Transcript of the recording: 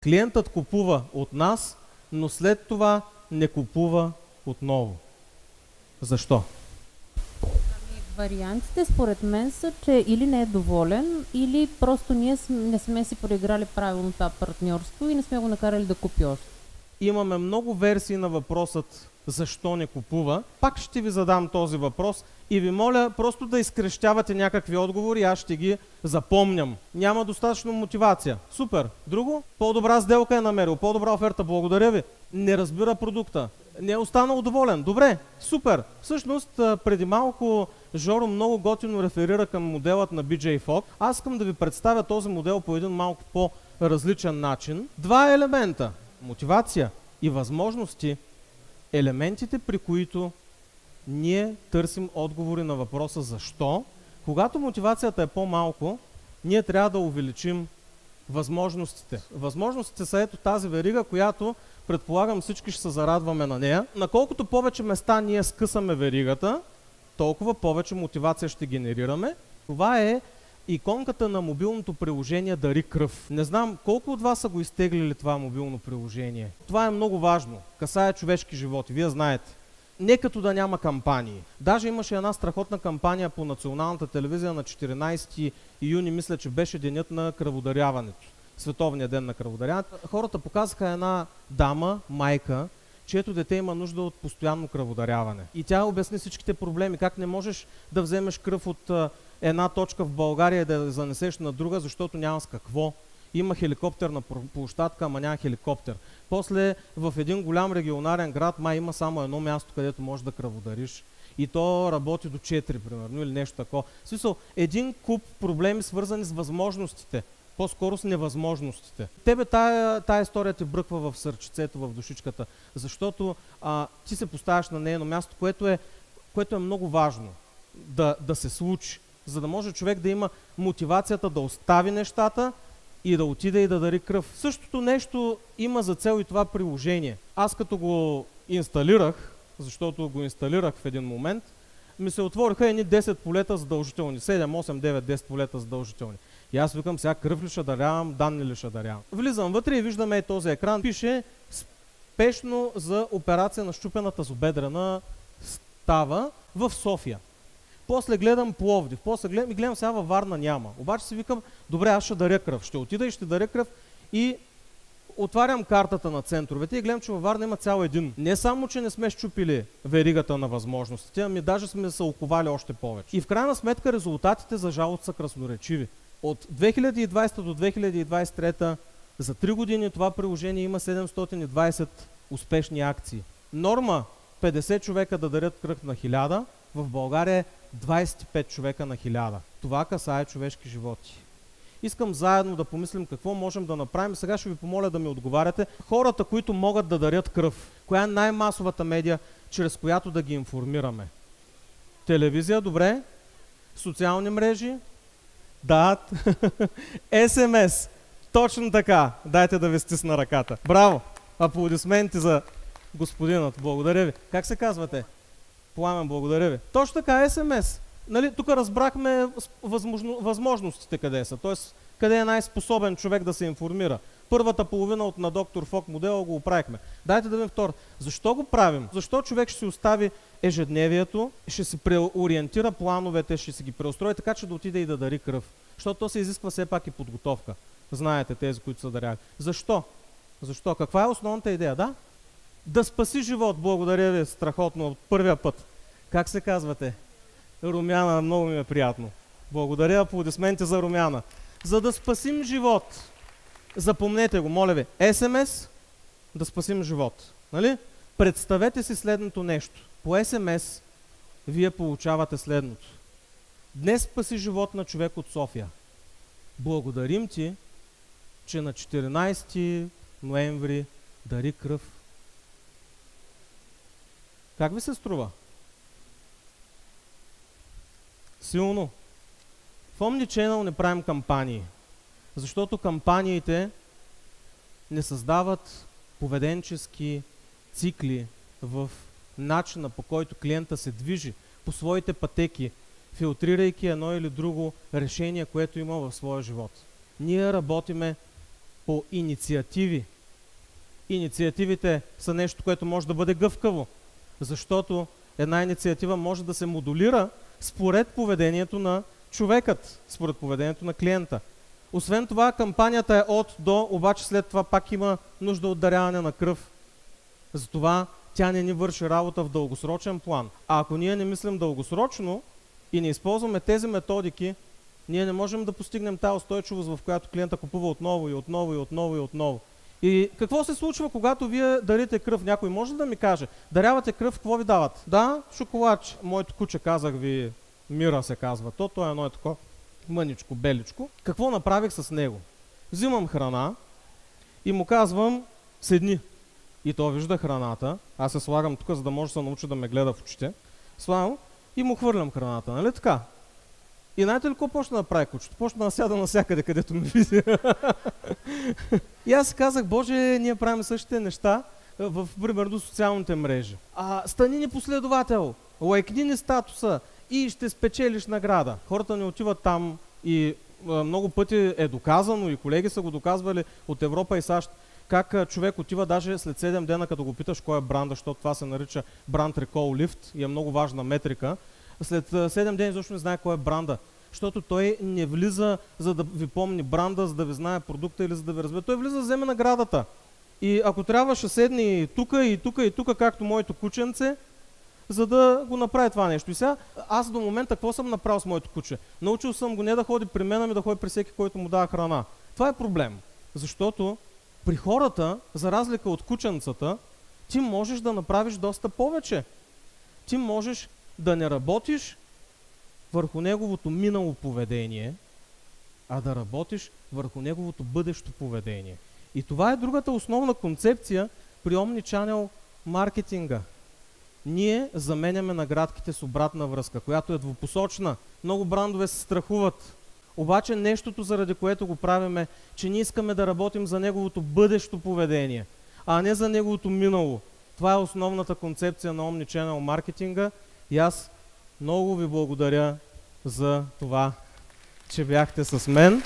Клиентът купува от нас, но след това не купува отново. Защо? Вариантите според мен са, че или не е доволен, или просто ние не сме си проиграли правилно това партньорство и не сме го накарали да купи още. Имаме много версии на въпросът защо не купува. Пак ще ви задам този въпрос и ви моля просто да изкрещявате някакви отговори, аз ще ги запомням. Няма достатъчно мотивация. Супер. Друго? По-добра сделка е намерил, по-добра оферта, благодаря ви. Не разбира продукта. Не е останал доволен. Добре, супер. Всъщност, преди малко Жоро много готино реферира към моделът на BJ Fogg. Аз искам да ви представя този модел по един малко по-различен начин. Два елемента. Мотивация и възможности. Елементите, при които ние търсим отговори на въпроса защо. Когато мотивацията е по-малко, ние трябва да увеличим възможностите. Възможностите са ето тази верига, която предполагам всички ще се зарадваме на нея. На колкото повече места ние скъсаме веригата, толкова повече мотивация ще генерираме. Това е иконката на мобилното приложение Дари кръв. Не знам колко от вас са го изтеглили това мобилно приложение. Това е много важно. Касае човешки животи, вие знаете. Не като да няма кампании. Даже имаше една страхотна кампания по националната телевизия на 14 июни, мисля, че беше денят на кръводаряването. Световния ден на кръводаряването. Хората показаха една дама, майка, чието дете има нужда от постоянно кръводаряване. И тя обясни всичките проблеми, как не можеш да вземеш кръв от една точка в България и да я занесеш на друга, защото няма с какво. Има хеликоптерна площадка, ама няма хеликоптер. После в един голям регионален град май има само едно място, където можеш да кръводариш. И то работи до 4, примерно, или нещо такова. В смисъл, един куп проблеми, свързани с възможностите. По-скоро с невъзможностите. Тебе тая история те бръква в сърчицето, в душичката, защото ти се поставяш на нейно място, което е много важно да се случи, за да може човек да има мотивацията да остави нещата и да отиде и да дари кръв. Същото нещо има за цел и това приложение. Аз като го инсталирах, защото го инсталирах в един момент, ми се отвориха едни 10 полета задължителни, 7, 8, 9, 10 полета задължителни. И аз викам, сега кръв ли ще дарявам, данни ли ще дарявам. Влизам вътре и виждаме този екран. Пише спешно за операция на счупената зобедрена става в София. После гледам Пловдив, после гледам сега във Варна няма. Обаче си викам, добре, аз ще даря кръв. Ще отида и ще даря кръв и отварям картата на центровете и гледам, че във Варна има цял един. Не само, че не сме счупили веригата на възможностите, ами даже сме се оковали още повече. И в крайна сметка резултатите за жалост са красноречиви. От 2020 до 2023 за 3 години това приложение има 720 успешни акции. Норма 50 човека да дарят кръв на 1000, в България е 25 човека на 1000. Това касае човешки животи. Искам заедно да помислим какво можем да направим. Сега ще ви помоля да ми отговаряте. Хората, които могат да дарят кръв, коя е най-масовата медия, чрез която да ги информираме? Телевизия, добре. Социални мрежи? Да. СМС. Точно така. Дайте да ви стисна ръката. Браво! Аплодисменти за господинът. Благодаря ви. Как се казвате? Пламен, благодаря ви. Точно така, СМС. Нали, тук разбрахме възможностите къде са. Тоест, къде е най-способен човек да се информира. Първата половина от на доктор Фок модела го оправихме. Дайте да видим втора. Защо го правим? Защо човек ще си остави ежедневието, ще си преориентира плановете, ще си ги преустрои така, че да отиде и да дари кръв. Защото то се изисква все пак и подготовка. Знаете тези, които са даряли. Защо? Защо? Каква е основната идея? Да? Да спаси живот. Благодаря ви страхотно от първия път. Как се казвате? Румяна, много ми е приятно. Благодаря, аплодисменти за Румяна. За да спасим живот. Запомнете го, моля ви. СМС, да спасим живот. Нали? Представете си следното нещо. По СМС вие получавате следното. Днес спаси живот на човек от София. Благодарим ти, че на 14 ноември дари кръв. Как ви се струва? Силно. В Omnichannel не правим кампании, защото кампаниите не създават поведенчески цикли в начина, по който клиента се движи по своите пътеки, филтрирайки едно или друго решение, което има в своя живот. Ние работиме по инициативи. Инициативите са нещо, което може да бъде гъвкаво, защото една инициатива може да се модулира според поведението на човекът, според поведението на клиента. Освен това, кампанията е от до, обаче след това пак има нужда от даряване на кръв. Затова тя не ни върши работа в дългосрочен план. А ако ние не мислим дългосрочно и не използваме тези методики, ние не можем да постигнем тази устойчивост, в която клиента купува отново и отново и отново и отново. И какво се случва, когато вие дарите кръв? Някой може да ми каже, дарявате кръв, какво ви дават? Да, шоколадче. Моето куче, казах ви, Мира се казва. То е едно такова мъничко, беличко. Какво направих с него? Взимам храна и му казвам, седни. И то вижда храната. Аз се слагам тук, за да може да се научи да ме гледа в очите. Слагам и му хвърлям храната, нали така? И знаете ли какво почна да прави кучето? Почна да сяда навсякъде, където ме види. И аз казах, Боже, ние правим същите неща в, примерно, социалните мрежи. Стани ни последовател, лайкни ни статуса и ще спечелиш награда. Хората не отиват там и много пъти е доказано, и колеги са го доказвали от Европа и САЩ, как човек отива даже след 7 дена, като го питаш кой е бранда, защото това се нарича бранд recall lift и е много важна метрика. След 7 дни изобщо не знае кой е бранда, защото той не влиза за да ви помни бранда, за да ви знае продукта или за да ви разбере. Той влиза да вземе наградата. И ако трябваше седни тука и тука и тука, както моето кученце, за да го направи това нещо. И сега аз до момента какво съм направил с моето куче? Научил съм го не да ходи при мен, ами да ходи при всеки, който му дава храна. Това е проблем, защото при хората, за разлика от кученцата, ти можеш да направиш доста повече. Ти можеш да не работиш върху неговото минало поведение, а да работиш върху неговото бъдещо поведение. И това е другата основна концепция при Omnichannel маркетинга. Ние заменяме наградките с обратна връзка, която е двупосочна. Много брандове се страхуват. Обаче нещото, заради което го правиме, че ние искаме да работим за неговото бъдещо поведение, а не за неговото минало. Това е основната концепция на Omnichannel маркетинга и аз много ви благодаря за това, че бяхте с мен.